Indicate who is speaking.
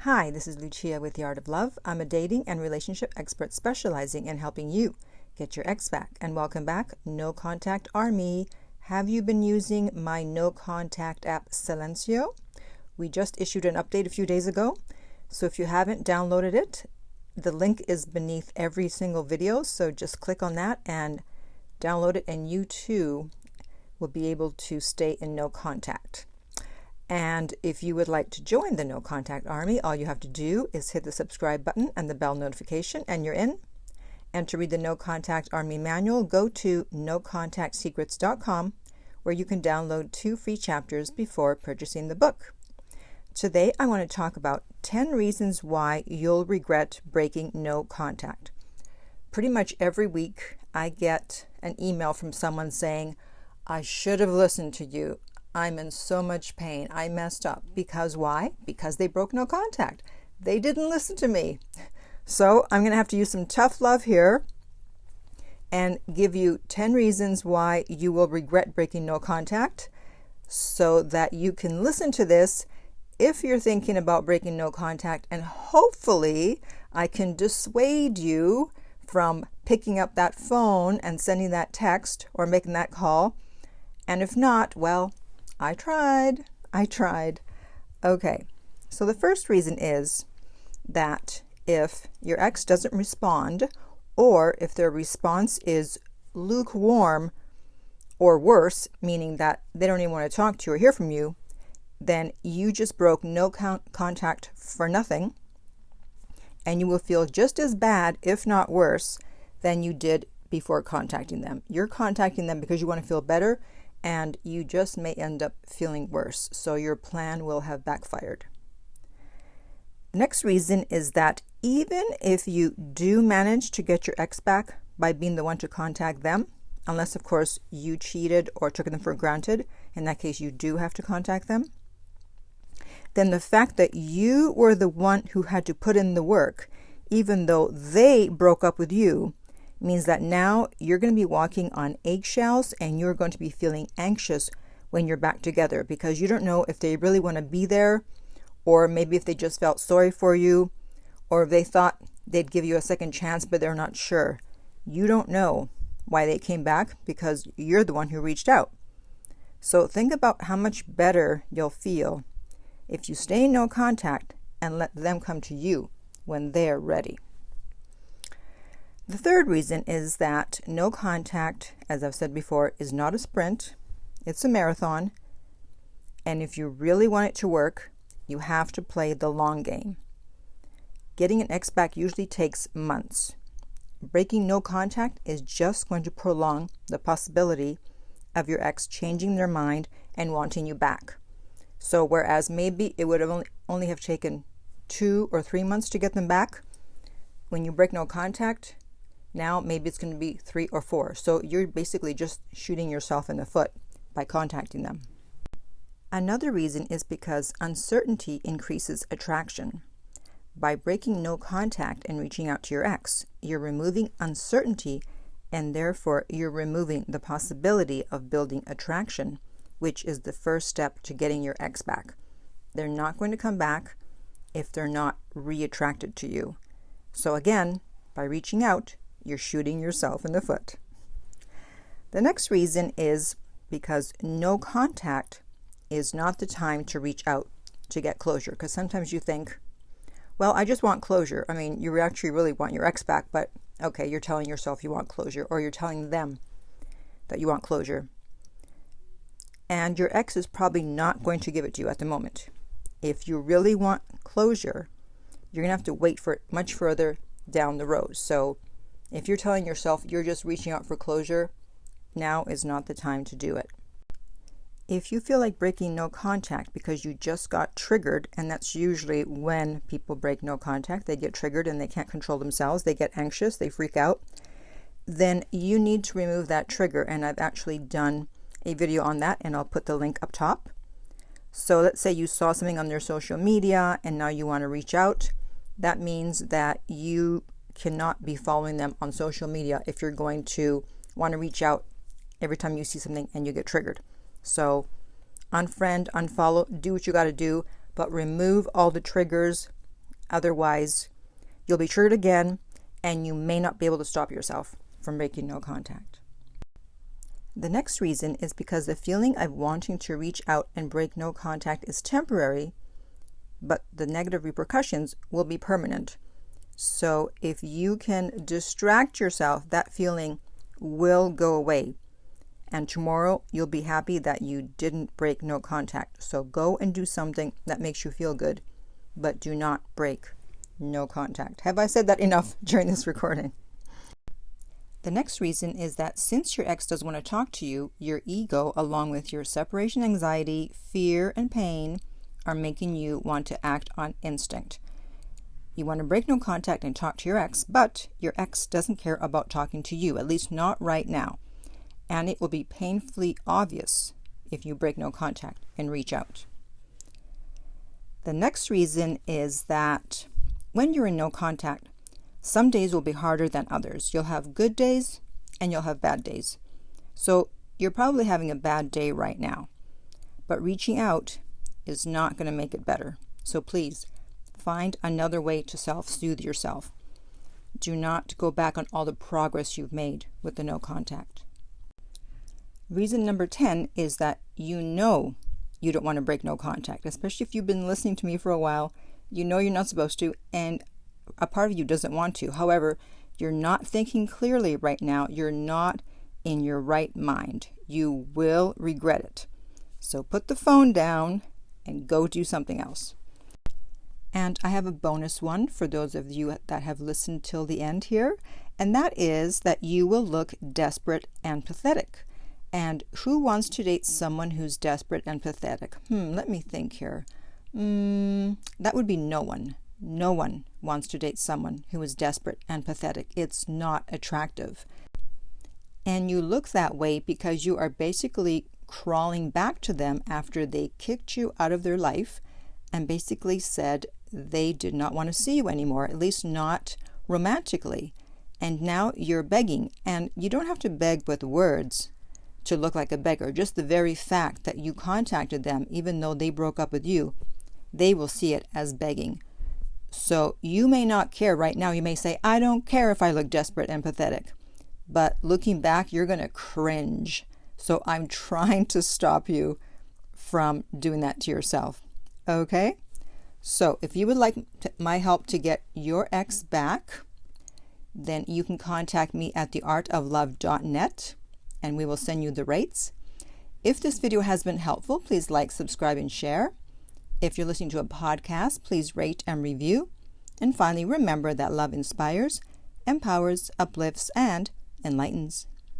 Speaker 1: Hi, this is Lucia with The Art of Love. I'm a dating and relationship expert specializing in helping you get your ex back. And welcome back, No Contact Army. Have you been using my no contact app Silencio? We just issued an update a few days ago. So if you haven't downloaded it, the link is beneath every single video. So just click on that and download it, and you too will be able to stay in no contact. And if you would like to join the No Contact Army, all you have to do is hit the subscribe button and the bell notification, and you're in. And to read the No Contact Army manual, go to nocontactsecrets.com, where you can download 2 free chapters before purchasing the book. Today, I want to talk about 10 reasons why you'll regret breaking no contact. Pretty much every week, I get an email from someone saying, I should have listened to you. I'm in so much pain. I messed up. Because why? Because they broke no contact. They didn't listen to me. So I'm going to have to use some tough love here and give you 10 reasons why you will regret breaking no contact, so that you can listen to this if you're thinking about breaking no contact, and hopefully I can dissuade you from picking up that phone and sending that text or making that call. And if not, well, I tried. Okay, so the first reason is that if your ex doesn't respond, or if their response is lukewarm or worse, meaning that they don't even want to talk to you or hear from you, then you just broke no contact for nothing, and you will feel just as bad, if not worse, than you did before contacting them. You're contacting them because you want to feel better, and you just may end up feeling worse. So your plan will have backfired. Next reason is that even if you do manage to get your ex back by being the one to contact them, unless of course you cheated or took them for granted, in that case you do have to contact them, then the fact that you were the one who had to put in the work, even though they broke up with you, means that now you're going to be walking on eggshells, and you're going to be feeling anxious when you're back together, because you don't know if they really want to be there, or maybe if they just felt sorry for you, or if they thought they'd give you a second chance but they're not sure. You don't know why they came back because you're the one who reached out. So think about how much better you'll feel if you stay in no contact and let them come to you when they're ready. The third reason is that no contact, as I've said before, is not a sprint. It's a marathon. And if you really want it to work, you have to play the long game. Getting an ex back usually takes months. Breaking no contact is just going to prolong the possibility of your ex changing their mind and wanting you back. So whereas maybe it would have only have taken 2 or 3 months to get them back, when you break no contact, now maybe it's going to be 3 or 4. So you're basically just shooting yourself in the foot by contacting them. Another reason is because uncertainty increases attraction. By breaking no contact and reaching out to your ex, you're removing uncertainty, and therefore you're removing the possibility of building attraction, which is the first step to getting your ex back. They're not going to come back if they're not re-attracted to you. So again, by reaching out, you're shooting yourself in the foot. The next reason is because no contact is not the time to reach out to get closure. Because sometimes you think, well, I just want closure. I mean, you actually really want your ex back, but okay, you're telling yourself you want closure, or you're telling them that you want closure. And your ex is probably not going to give it to you at the moment. If you really want closure, you're going to have to wait for it much further down the road. So if you're telling yourself you're just reaching out for closure, now is not the time to do it. If you feel like breaking no contact because you just got triggered, and that's usually when people break no contact, they get triggered and they can't control themselves, they get anxious, they freak out, then you need to remove that trigger. And I've actually done a video on that, and I'll put the link up top. So let's say you saw something on their social media and now you want to reach out. That means that you cannot be following them on social media if you're going to want to reach out every time you see something and you get triggered. So unfriend, unfollow, do what you got to do, but remove all the triggers Otherwise, you'll be triggered again, and you may not be able to stop yourself from breaking no contact. The next reason is because the feeling of wanting to reach out and break no contact is temporary, but the negative repercussions will be permanent. So if you can distract yourself, that feeling will go away. And tomorrow you'll be happy that you didn't break no contact. So go and do something that makes you feel good, but do not break no contact. Have I said that enough during this recording? The next reason is that since your ex doesn't want to talk to you, your ego, along with your separation anxiety, fear, and pain, are making you want to act on instinct. You want to break no contact and talk to your ex, but your ex doesn't care about talking to you, at least not right now. And it will be painfully obvious if you break no contact and reach out. The next reason is that when you're in no contact, some days will be harder than others. You'll have good days and you'll have bad days. So you're probably having a bad day right now. But reaching out is not going to make it better. So please find another way to self-soothe yourself. Do not go back on all the progress you've made with the no contact. Reason number 10 is that you know you don't want to break no contact, especially if you've been listening to me for a while. You know you're not supposed to, and a part of you doesn't want to. However, you're not thinking clearly right now. You're not in your right mind. You will regret it. So put the phone down and go do something else. And I have a bonus one for those of you that have listened till the end here, and that is that you will look desperate and pathetic. And who wants to date someone who's desperate and pathetic? Let me think here. That would be no one. No one wants to date someone who is desperate and pathetic. It's not attractive. And you look that way because you are basically crawling back to them after they kicked you out of their life and basically said they did not want to see you anymore, at least not romantically. And now you're begging. And you don't have to beg with words to look like a beggar. Just the very fact that you contacted them, even though they broke up with you, they will see it as begging. So you may not care right now. You may say, I don't care if I look desperate and pathetic. But looking back, you're going to cringe. So I'm trying to stop you from doing that to yourself. Okay? So if you would like my help to get your ex back, then you can contact me at theartoflove.net and we will send you the rates. If this video has been helpful, please like, subscribe, and share. If you're listening to a podcast, please rate and review. And finally, remember that love inspires, empowers, uplifts, and enlightens.